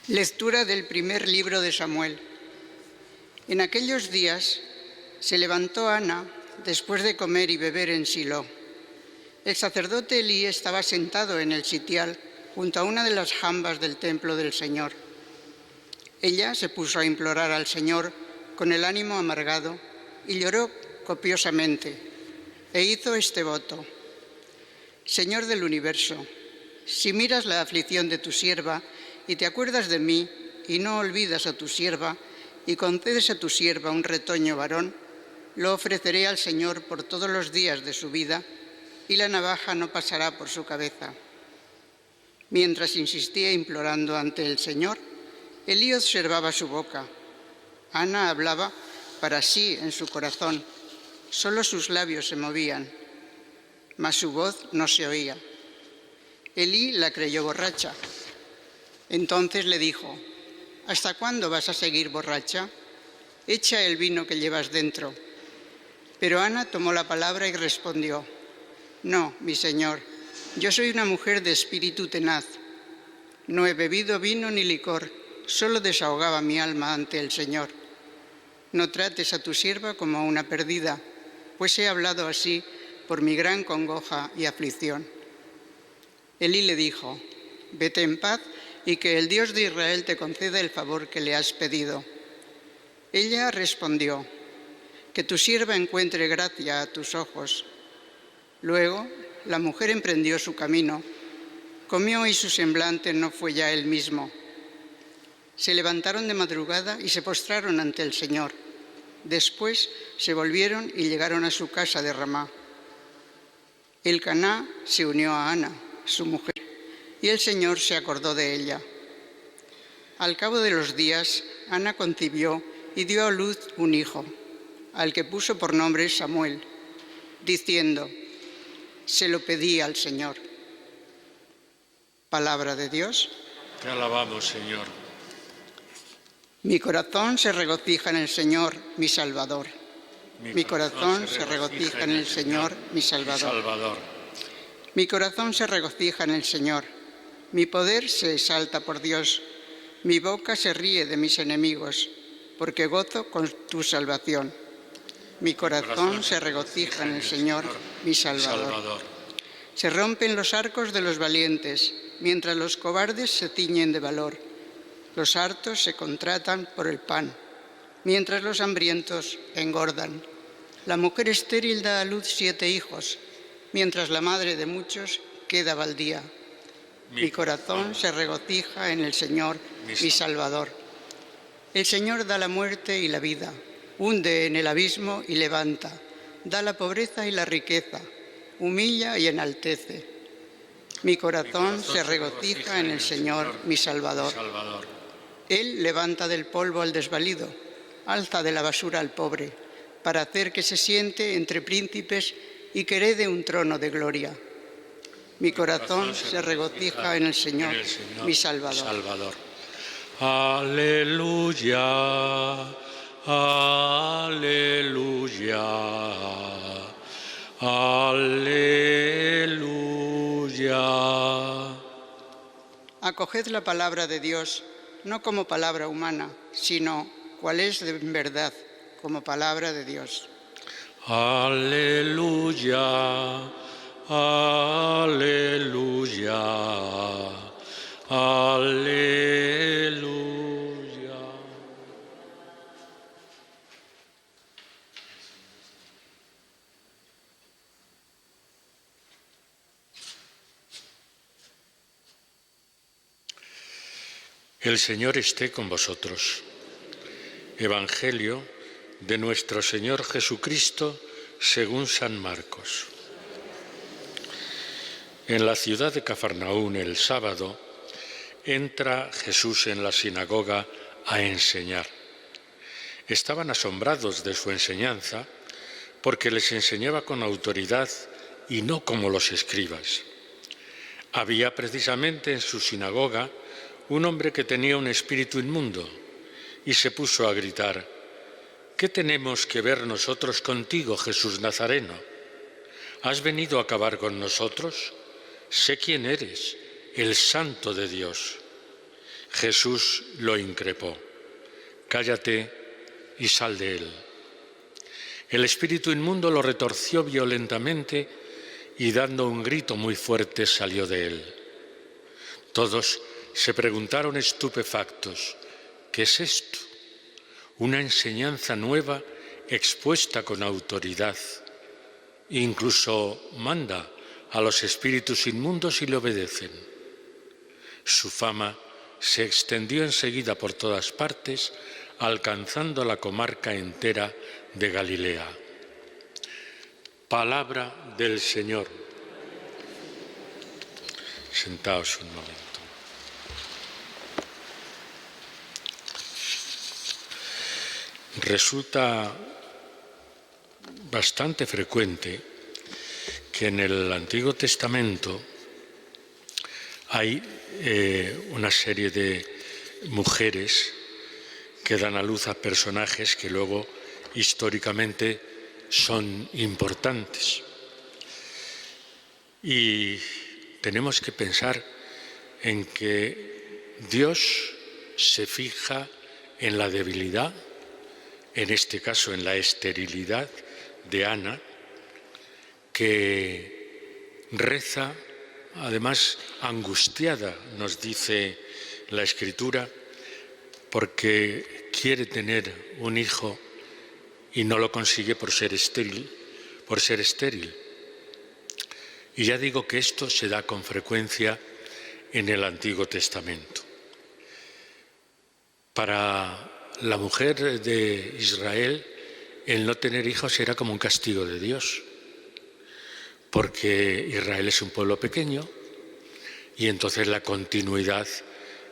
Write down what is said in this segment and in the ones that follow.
Lectura del primer libro de Samuel. En aquellos días se levantó Ana después de comer y beber en Silo. El sacerdote Elí estaba sentado en el sitial junto a una de las jambas del templo del Señor. Ella se puso a implorar al Señor con el ánimo amargado y lloró copiosamente e hizo este voto: Señor del universo, si miras la aflicción de tu sierva y te acuerdas de mí y no olvidas a tu sierva y concedes a tu sierva un retoño varón, lo ofreceré al Señor por todos los días de su vida y la navaja no pasará por su cabeza. Mientras insistía implorando ante el Señor, Elí observaba su boca. Ana hablaba para sí en su corazón, solo sus labios se movían, mas su voz no se oía. Elí la creyó borracha. Entonces le dijo: ¿Hasta cuándo vas a seguir borracha? Echa el vino que llevas dentro. Pero Ana tomó la palabra y respondió: No, mi señor, yo soy una mujer de espíritu tenaz. No he bebido vino ni licor, solo desahogaba mi alma ante el Señor. No trates a tu sierva como a una perdida, pues he hablado así por mi gran congoja y aflicción. Elí le dijo: Vete en paz y que el Dios de Israel te conceda el favor que le has pedido. Ella respondió: Que tu sierva encuentre gracia a tus ojos. Luego la mujer emprendió su camino, comió y su semblante no fue ya el mismo. Se levantaron de madrugada y se postraron ante el Señor. Después se volvieron y llegaron a su casa de Ramá. Elcaná se unió a Ana, su mujer, y el Señor se acordó de ella. Al cabo de los días, Ana concibió y dio a luz un hijo, al que puso por nombre Samuel, diciendo: Se lo pedí al Señor. Palabra de Dios. Te alabamos, Señor. Mi corazón se regocija en el Señor, mi Salvador. Mi corazón se regocija en el Señor, mi Salvador. Mi corazón se regocija en el Señor. Mi poder se exalta por Dios. Mi boca se ríe de mis enemigos, porque gozo con tu salvación. Mi corazón se regocija en el Señor, mi Salvador. Se rompen los arcos de los valientes, mientras los cobardes se ciñen de valor. Los hartos se contratan por el pan, mientras los hambrientos engordan. La mujer estéril da a luz 7 hijos, mientras la madre de muchos queda baldía. Mi corazón se regocija en el Señor, mi Salvador. El Señor da la muerte y la vida, hunde en el abismo y levanta, da la pobreza y la riqueza, humilla y enaltece. Mi corazón se regocija en el Señor, mi Salvador. Él levanta del polvo al desvalido, alza de la basura al pobre, para hacer que se siente entre príncipes y que herede un trono de gloria. Mi corazón se regocija en el Señor, mi Salvador. Aleluya, aleluya, aleluya. Acoged la palabra de Dios, no como palabra humana, sino, cual es en verdad, como palabra de Dios. Aleluya, aleluya, aleluya. El Señor esté con vosotros. Evangelio de nuestro Señor Jesucristo según San Marcos. En la ciudad de Cafarnaún el sábado entra Jesús en la sinagoga a enseñar. Estaban asombrados de su enseñanza porque les enseñaba con autoridad y no como los escribas. Había precisamente en su sinagoga un hombre que tenía un espíritu inmundo y se puso a gritar: ¿Qué tenemos que ver nosotros contigo, Jesús Nazareno? ¿Has venido a acabar con nosotros? Sé quién eres, el Santo de Dios. Jesús lo increpó: «Cállate y sal de él». El espíritu inmundo lo retorció violentamente y dando un grito muy fuerte salió de él. Todos se preguntaron estupefactos: ¿qué es esto? Una enseñanza nueva expuesta con autoridad. Incluso manda a los espíritus inmundos y le obedecen. Su fama se extendió enseguida por todas partes, alcanzando la comarca entera de Galilea. Palabra del Señor. Sentaos un momento. Resulta bastante frecuente que en el Antiguo Testamento hay una serie de mujeres que dan a luz a personajes que luego históricamente son importantes. Y tenemos que pensar en que Dios se fija en la debilidad, en este caso en la esterilidad de Ana, que reza, además angustiada, nos dice la Escritura, porque quiere tener un hijo y no lo consigue por ser estéril. Y ya digo que esto se da con frecuencia en el Antiguo Testamento. Para la mujer de Israel, el no tener hijos era como un castigo de Dios, porque Israel es un pueblo pequeño y entonces la continuidad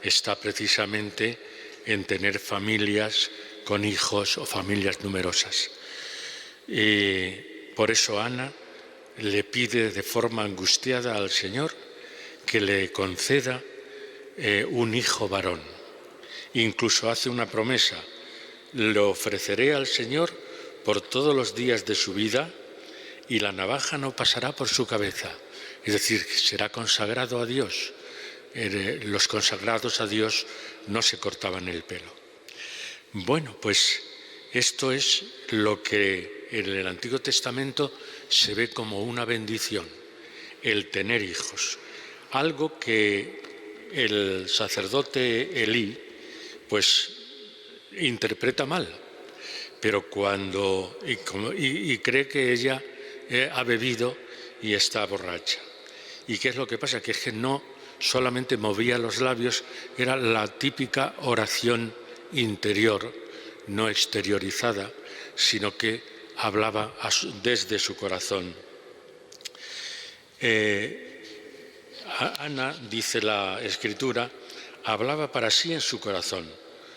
está precisamente en tener familias con hijos o familias numerosas. Y por eso Ana le pide de forma angustiada al Señor que le conceda un hijo varón. Incluso hace una promesa: lo ofreceré al Señor por todos los días de su vida y la navaja no pasará por su cabeza. Es decir, será consagrado a Dios. Los consagrados a Dios no se cortaban el pelo. Bueno, pues esto es lo que en el Antiguo Testamento se ve como una bendición, el tener hijos. Algo que el sacerdote Elí pues interpreta mal, pero y cree que ella ha bebido y está borracha. ¿Y qué es lo que pasa? Que es que no solamente movía los labios, era la típica oración interior, no exteriorizada, sino que hablaba desde su corazón. Ana, dice la Escritura, hablaba para sí en su corazón.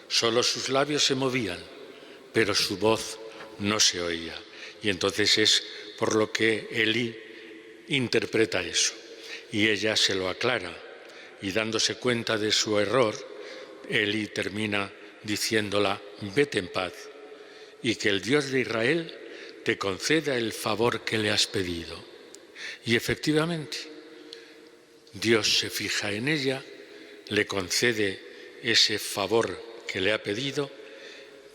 Solo sus labios se movían, pero su voz no se oía. Y entonces es por lo que Elí interpreta eso. Y ella se lo aclara. Y dándose cuenta de su error, Elí termina diciéndola: vete en paz, y que el Dios de Israel te conceda el favor que le has pedido. Y efectivamente, Dios se fija en ella, le concede ese favor que le ha pedido,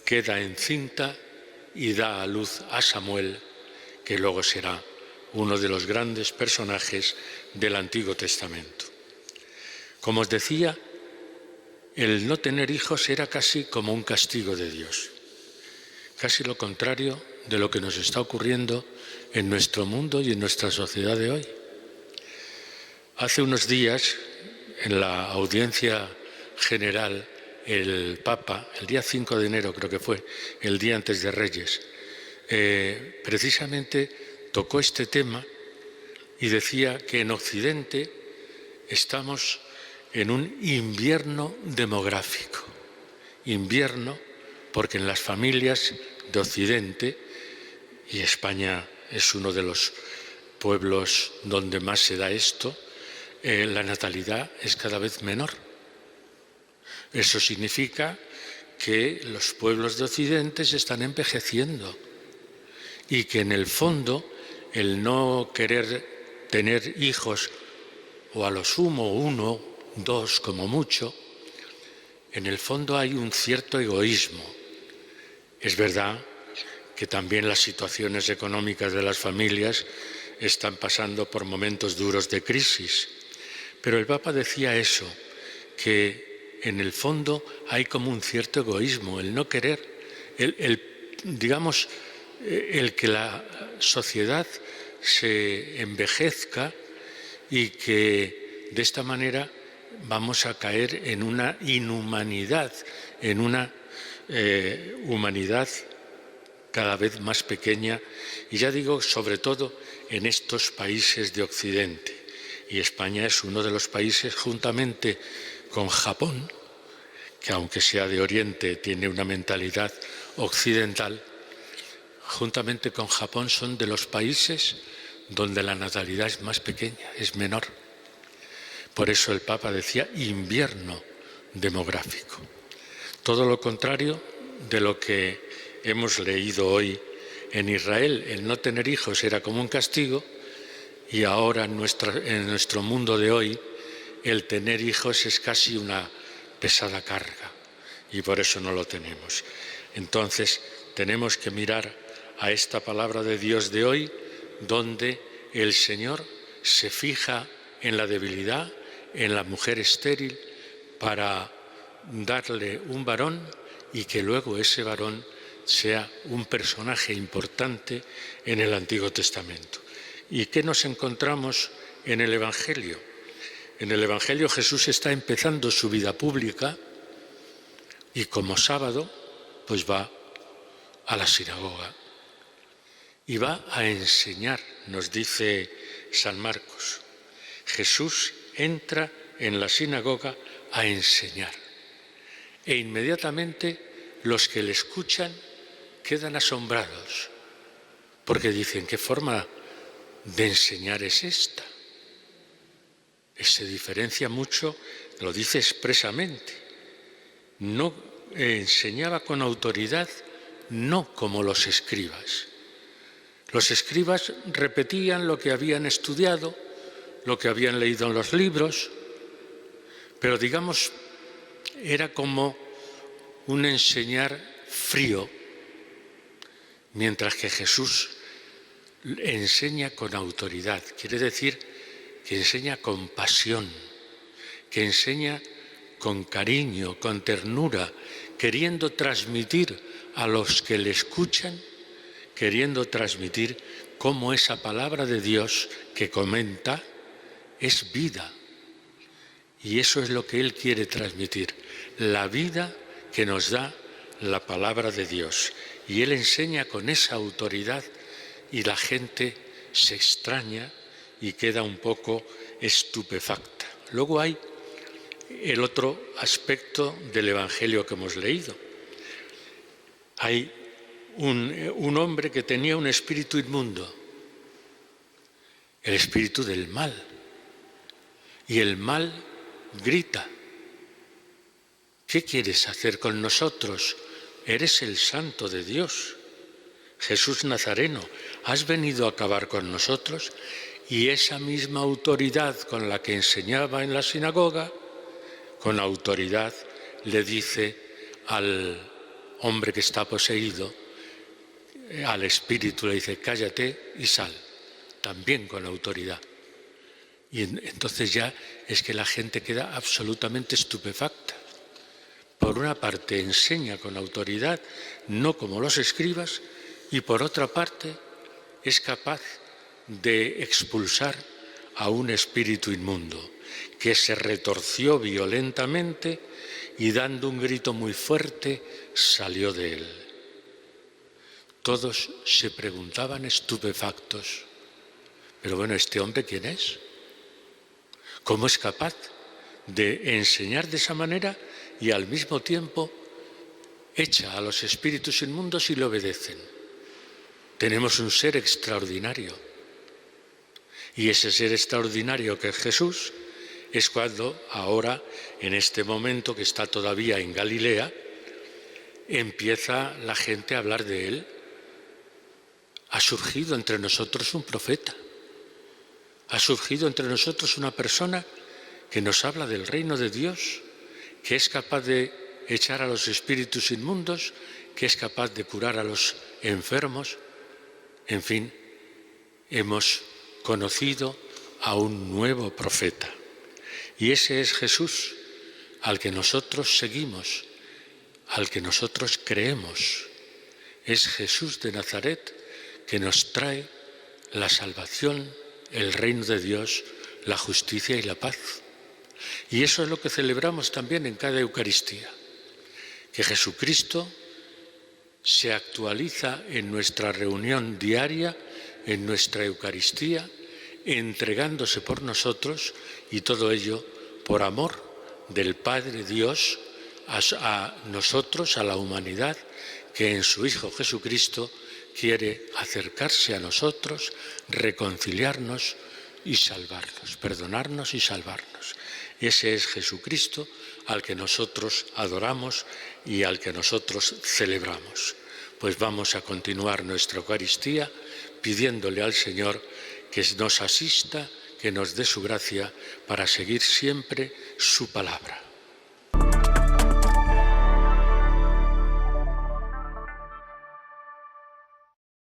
queda encinta y da a luz a Samuel, que luego será uno de los grandes personajes del Antiguo Testamento. Como os decía, el no tener hijos era casi como un castigo de Dios, casi lo contrario de lo que nos está ocurriendo en nuestro mundo y en nuestra sociedad de hoy. Hace unos días, en la audiencia general, el Papa, el día 5 de enero creo que fue, el día antes de Reyes, precisamente tocó este tema y decía que en Occidente estamos en un invierno demográfico. Invierno porque en las familias de Occidente, y España es uno de los pueblos donde más se da esto, la natalidad es cada vez menor. Eso significa que los pueblos de Occidente se están envejeciendo y que en el fondo el no querer tener hijos, o a lo sumo 1, 2 como mucho, en el fondo hay un cierto egoísmo. Es verdad que también las situaciones económicas de las familias están pasando por momentos duros de crisis, pero el Papa decía eso, que en el fondo hay como un cierto egoísmo, el no querer, digamos, el que la sociedad se envejezca y que de esta manera vamos a caer en una inhumanidad, en una humanidad cada vez más pequeña, y ya digo, sobre todo en estos países de Occidente. Y España es uno de los países, juntamente con Japón, que aunque sea de Oriente tiene una mentalidad occidental, juntamente con Japón son de los países donde la natalidad es más pequeña, es menor. Por eso el Papa decía invierno demográfico. Todo lo contrario de lo que hemos leído hoy en Israel. El no tener hijos era como un castigo y ahora en nuestro mundo de hoy el tener hijos es casi una pesada carga y por eso no lo tenemos. Entonces tenemos que mirar a esta palabra de Dios de hoy, donde el Señor se fija en la debilidad, en la mujer estéril, para darle un varón y que luego ese varón sea un personaje importante en el Antiguo Testamento. ¿Y qué nos encontramos en el Evangelio? En el Evangelio Jesús está empezando su vida pública y como sábado pues va a la sinagoga y va a enseñar, nos dice San Marcos. Jesús entra en la sinagoga a enseñar e inmediatamente los que le escuchan quedan asombrados porque dicen, ¿qué forma de enseñar es esta? Se diferencia mucho, lo dice expresamente. No enseñaba con autoridad, no como los escribas. Los escribas repetían lo que habían estudiado, lo que habían leído en los libros, pero digamos, era como un enseñar frío, mientras que Jesús enseña con autoridad, quiere decir que enseña con pasión, que enseña con cariño, con ternura, queriendo transmitir a los que le escuchan, queriendo transmitir cómo esa palabra de Dios que comenta es vida. Y eso es lo que Él quiere transmitir, la vida que nos da la palabra de Dios. Y Él enseña con esa autoridad y la gente se extraña y queda un poco estupefacta. Luego hay el otro aspecto del Evangelio que hemos leído. Hay un hombre que tenía un espíritu inmundo, el espíritu del mal. Y el mal grita, ¿qué quieres hacer con nosotros? Eres el Santo de Dios, Jesús Nazareno, ¿has venido a acabar con nosotros? Y esa misma autoridad con la que enseñaba en la sinagoga, con autoridad le dice al hombre que está poseído, al espíritu le dice, cállate y sal, también con autoridad. Y entonces ya es que la gente queda absolutamente estupefacta. Por una parte enseña con autoridad, no como los escribas, y por otra parte es capaz de expulsar a un espíritu inmundo que se retorció violentamente y dando un grito muy fuerte salió de él. Todos se preguntaban estupefactos, pero bueno, ¿este hombre quién es? ¿Cómo es capaz de enseñar de esa manera y al mismo tiempo echa a los espíritus inmundos y le obedecen? Tenemos un ser extraordinario. Y ese ser extraordinario que es Jesús es cuando ahora, en este momento que está todavía en Galilea, empieza la gente a hablar de él. Ha surgido entre nosotros un profeta. Ha surgido entre nosotros una persona que nos habla del reino de Dios, que es capaz de echar a los espíritus inmundos, que es capaz de curar a los enfermos. En fin, hemos conocido a un nuevo profeta. Y ese es Jesús, al que nosotros seguimos, al que nosotros creemos. Es Jesús de Nazaret que nos trae la salvación, el reino de Dios, la justicia y la paz. Y eso es lo que celebramos también en cada Eucaristía, que Jesucristo se actualiza en nuestra reunión diaria, en nuestra Eucaristía, entregándose por nosotros, y todo ello por amor del Padre Dios a nosotros, a la humanidad, que en su Hijo Jesucristo quiere acercarse a nosotros, reconciliarnos y salvarnos, perdonarnos y salvarnos. Ese es Jesucristo al que nosotros adoramos y al que nosotros celebramos. Pues vamos a continuar nuestra Eucaristía pidiéndole al Señor que nos asista, que nos dé su gracia para seguir siempre su palabra.